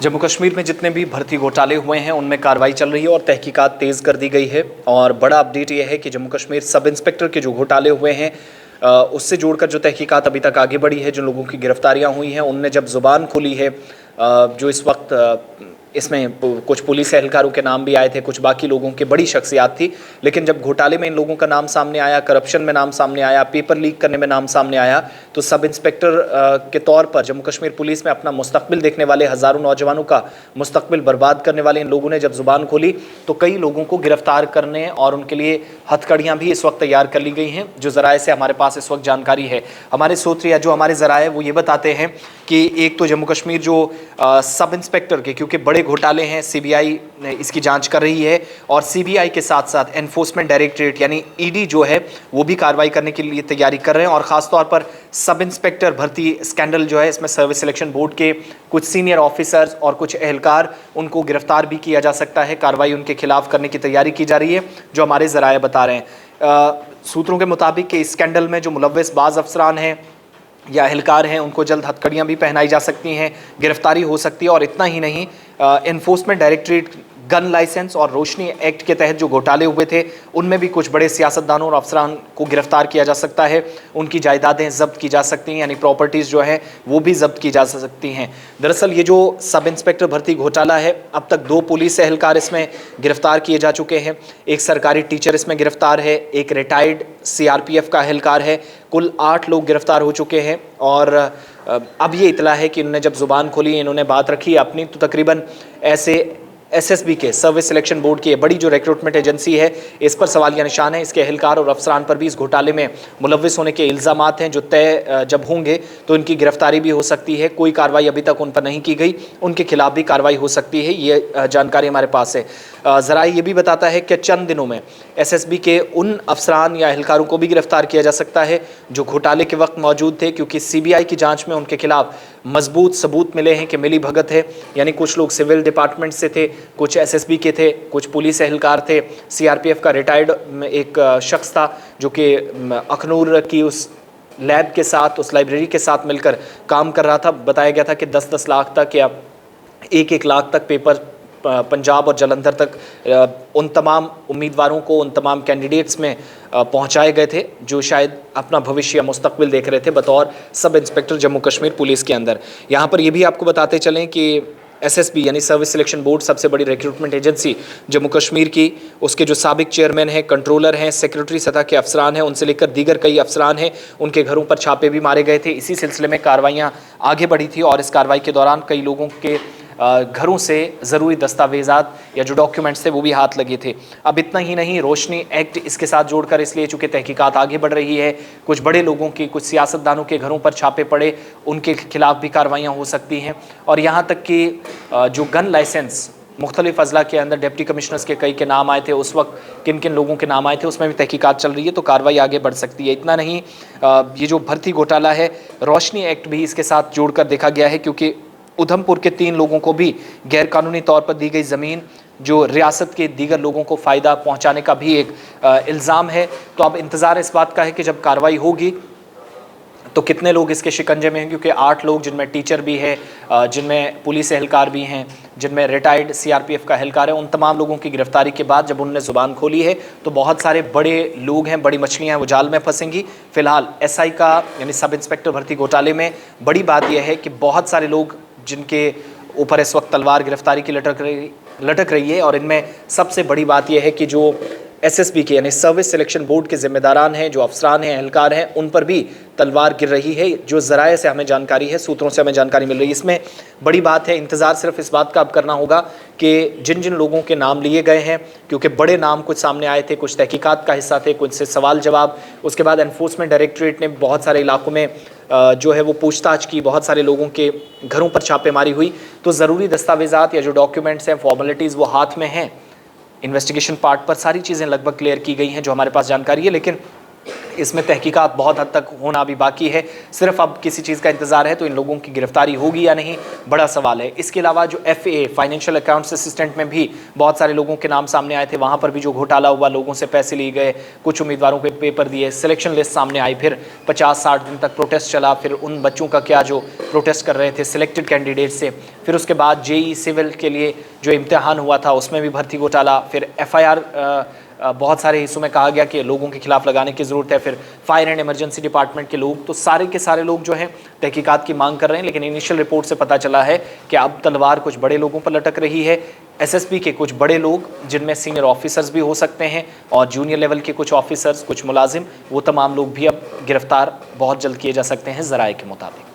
जम्मू कश्मीर में जितने भी भर्ती घोटाले हुए हैं उनमें कार्रवाई चल रही है और तहकीकात तेज़ कर दी गई है। और बड़ा अपडेट ये है कि जम्मू कश्मीर सब इंस्पेक्टर के जो घोटाले हुए हैं उससे जोड़कर जो तहकीकात अभी तक आगे बढ़ी है, जो लोगों की गिरफ्तारियां हुई हैं, उनने जब ज़ुबान खोली है, जो इस वक्त इसमें कुछ पुलिस एहलकारों के नाम भी आए थे, कुछ बाकी लोगों की बड़ी शख्सियात थी, लेकिन जब घोटाले में इन लोगों का नाम सामने आया, करप्शन में नाम सामने आया, पेपर लीक करने में नाम सामने आया, तो सब इंस्पेक्टर के तौर पर जम्मू कश्मीर पुलिस में अपना मुस्तकबिल देखने वाले हज़ारों नौजवानों का मुस्तकबिल बर्बाद करने वाले इन लोगों ने जब ज़ुबान खोली तो कई लोगों को गिरफ्तार करने और उनके लिए हथकड़ियाँ भी इस वक्त तैयार कर ली गई हैं। जो ज़राए से हमारे पास इस वक्त जानकारी है, हमारे सूत्र या जो हमारे ज़राए वो ये बताते हैं कि एक तो जम्मू कश्मीर जो सब इंस्पेक्टर के, क्योंकि बड़े घोटाले हैं, सीबीआई इसकी जांच कर रही है और सीबीआई के साथ साथ एनफोर्समेंट डायरेक्टरेट यानी ईडी जो है वो भी कार्रवाई करने के लिए तैयारी कर रहे हैं। और ख़ासतौर पर सब इंस्पेक्टर भर्ती स्कैंडल जो है, इसमें सर्विस सिलेक्शन बोर्ड के कुछ सीनियर ऑफिसर्स और कुछ एहलकार, उनको गिरफ्तार भी किया जा सकता है। कार्रवाई उनके खिलाफ करने की तैयारी की जा रही है, जो हमारे ज़राए बता रहे हैं। सूत्रों के मुताबिक कि इस स्कैंडल में जो मुलव्वस बाज़ अफसरान हैं या एहलकार हैं, उनको जल्द हथकड़ियाँ भी पहनाई जा सकती हैं, गिरफ्तारी हो सकती है। और इतना ही नहीं, एनफोर्समेंट डायरेक्टरेट गन लाइसेंस और रोशनी एक्ट के तहत जो घोटाले हुए थे उनमें भी कुछ बड़े सियासतदानों और अफसरान को गिरफ्तार किया जा सकता है, उनकी जायदादें जब्त की जा सकती हैं, यानी प्रॉपर्टीज़ जो है वो भी जब्त की जा सकती हैं। दरअसल ये जो सब इंस्पेक्टर भर्ती घोटाला है, अब तक 2 पुलिस एहलकार इसमें गिरफ्तार किए जा चुके हैं, एक सरकारी टीचर इसमें गिरफ्तार है, एक रिटायर्ड सीआरपीएफ का एहलकार है। कुल 8 लोग गिरफ्तार हो चुके हैं। और अब ये इतला है कि इन्होंने जब ज़ुबान खोली, इन्होंने बात रखी अपनी, तो तकरीबन ऐसे एसएसबी के सर्विस सिलेक्शन बोर्ड की बड़ी जो रिक्रूटमेंट एजेंसी है, इस पर सवालिया निशान है। इसके एहलकार और अफसरान पर भी इस घोटाले में मुलव्विस होने के इल्ज़ामात हैं, जो तय जब होंगे तो इनकी गिरफ्तारी भी हो सकती है। कोई कार्रवाई अभी तक उन पर नहीं की गई, उनके खिलाफ भी कार्रवाई हो सकती है, ये जानकारी हमारे पास है। ज़रा ये भी बताता है कि चंद दिनों में एसएसबी के उन अफसरान या एहलकारों को भी गिरफ्तार किया जा सकता है जो घोटाले के वक्त मौजूद थे, क्योंकि सीबीआई की जांच में उनके खिलाफ मजबूत सबूत मिले हैं कि मिली भगत है। यानी कुछ लोग सिविल डिपार्टमेंट से थे, कुछ एसएसबी के थे, कुछ पुलिस एहलकार थे, सीआरपीएफ का रिटायर्ड एक शख्स था जो कि अखनूर की उस लैब के साथ, उस लाइब्रेरी के साथ मिलकर काम कर रहा था। बताया गया था कि 10-10 लाख तक या 1-1 लाख तक पेपर पंजाब और जलंधर तक उन तमाम उम्मीदवारों को, उन तमाम कैंडिडेट्स में पहुंचाए गए थे जो शायद अपना भविष्य या मुस्तकबिल देख रहे थे बतौर sub inspector Jammu Kashmir police के अंदर। यहाँ पर ये भी आपको बताते चलें कि एसएसबी यानी सर्विस सिलेक्शन बोर्ड, सबसे बड़ी रिक्रूटमेंट एजेंसी जम्मू कश्मीर की, उसके जो साबिक चेयरमैन हैं, कंट्रोलर हैं, सेक्रेटरी सतह के अफसरान हैं, उनसे लेकर दीगर कई अफसरान हैं, उनके घरों पर छापे भी मारे गए थे। इसी सिलसिले में कार्रवाइयाँ आगे बढ़ी थी और इस कार्रवाई के दौरान कई लोगों के घरों से ज़रूरी दस्तावेज़ात या जो डॉक्यूमेंट्स थे वो भी हाथ लगे थे। अब इतना ही नहीं, रोशनी एक्ट इसके साथ जोड़कर, इसलिए चूँकि तहकीकात आगे बढ़ रही है, कुछ बड़े लोगों की, कुछ सियासतदानों के घरों पर छापे पड़े, उनके खिलाफ भी कार्रवाइयाँ हो सकती हैं। और यहाँ तक कि जो गन लाइसेंस मुख्तलिफ अजला के अंदर डिप्टी कमिश्नर्स के कई के नाम आए थे, उस वक्त किन किन लोगों के नाम आए थे, उसमें भी तहकीकात चल रही है, तो कार्रवाई आगे बढ़ सकती है। इतना नहीं, ये जो भर्ती घोटाला है, रोशनी एक्ट भी इसके साथ जोड़कर देखा गया है, क्योंकि उधमपुर के 3 लोगों को भी गैरकानूनी तौर पर दी गई ज़मीन जो रियासत के दीगर लोगों को फ़ायदा पहुंचाने का भी एक इल्ज़ाम है। तो अब इंतज़ार इस बात का है कि जब कार्रवाई होगी तो कितने लोग इसके शिकंजे में हैं, क्योंकि 8 लोग, जिनमें टीचर भी है, जिनमें पुलिस एहलकार भी हैं, जिनमें रिटायर्ड सीआरपीएफ का एहलकार है, उन तमाम लोगों की गिरफ्तारी के बाद जब उन्होंने ज़ुबान खोली है तो बहुत सारे बड़े लोग हैं, बड़ी मछलियाँ हैं, वो जाल में फंसेंगी। फ़िलहाल एसआई का यानी सब इंस्पेक्टर भर्ती घोटाले में बड़ी बात यह है कि बहुत सारे लोग जिनके ऊपर इस वक्त तलवार गिरफ्तारी की लटक रही है, और इनमें सबसे बड़ी बात यह है कि जो एसएसबी के यानी सर्विस सिलेक्शन बोर्ड के जिम्मेदारान हैं, जो अफसरान हैं, एहलकार हैं, उन पर भी तलवार गिर रही है। जो ज़राए से हमें जानकारी है, सूत्रों से हमें जानकारी मिल रही है, इसमें बड़ी बात है। इंतज़ार सिर्फ इस बात का अब करना होगा कि जिन जिन लोगों के नाम लिए गए हैं, क्योंकि बड़े नाम कुछ सामने आए थे, कुछ तहकीकात का हिस्सा थे, कुछ से सवाल जवाब, उसके बाद एनफोर्समेंट डायरेक्टरेट ने बहुत सारे इलाकों में जो है वो पूछताछ की, बहुत सारे लोगों के घरों पर छापेमारी हुई, तो ज़रूरी दस्तावेज़ात या जो डॉक्यूमेंट्स हैं, फॉर्मेलिटीज़, वो हाथ में हैं। इन्वेस्टिगेशन पार्ट पर सारी चीज़ें लगभग क्लियर की गई हैं जो हमारे पास जानकारी है, लेकिन इसमें तहकीकात बहुत हद तक होना अभी बाकी है। सिर्फ अब किसी चीज़ का इंतजार है तो इन लोगों की गिरफ्तारी होगी या नहीं, बड़ा सवाल है। इसके अलावा जो FA फाइनेंशियल अकाउंट्स असिस्टेंट में भी बहुत सारे लोगों के नाम सामने आए थे, वहाँ पर भी जो घोटाला हुआ, लोगों से पैसे लिए गए, कुछ उम्मीदवारों पे पेपर दिए, सिलेक्शन लिस्ट सामने आई, फिर 50-60 दिन तक प्रोटेस्ट चला, फिर उन बच्चों का क्या जो प्रोटेस्ट कर रहे थे सिलेक्टेड कैंडिडेट से, फिर उसके बाद JEE सिविल के लिए जो इम्तिहान हुआ था उसमें भी भर्ती घोटाला, फिर FIR बहुत सारे हिस्सों में कहा गया कि लोगों के खिलाफ लगाने की ज़रूरत है, फिर फायर एंड इमरजेंसी डिपार्टमेंट के लोग, तो सारे के सारे लोग जो हैं तहकीकात की मांग कर रहे हैं। लेकिन इनिशियल रिपोर्ट से पता चला है कि अब तलवार कुछ बड़े लोगों पर लटक रही है। SSP के कुछ बड़े लोग, जिनमें सीनियर ऑफिसर्स भी हो सकते हैं और जूनियर लेवल के कुछ ऑफिसर्स, कुछ मुलाजिम, वो तमाम लोग भी अब गिरफ्तार बहुत जल्द किए जा सकते हैं ज़राए के मुताबिक।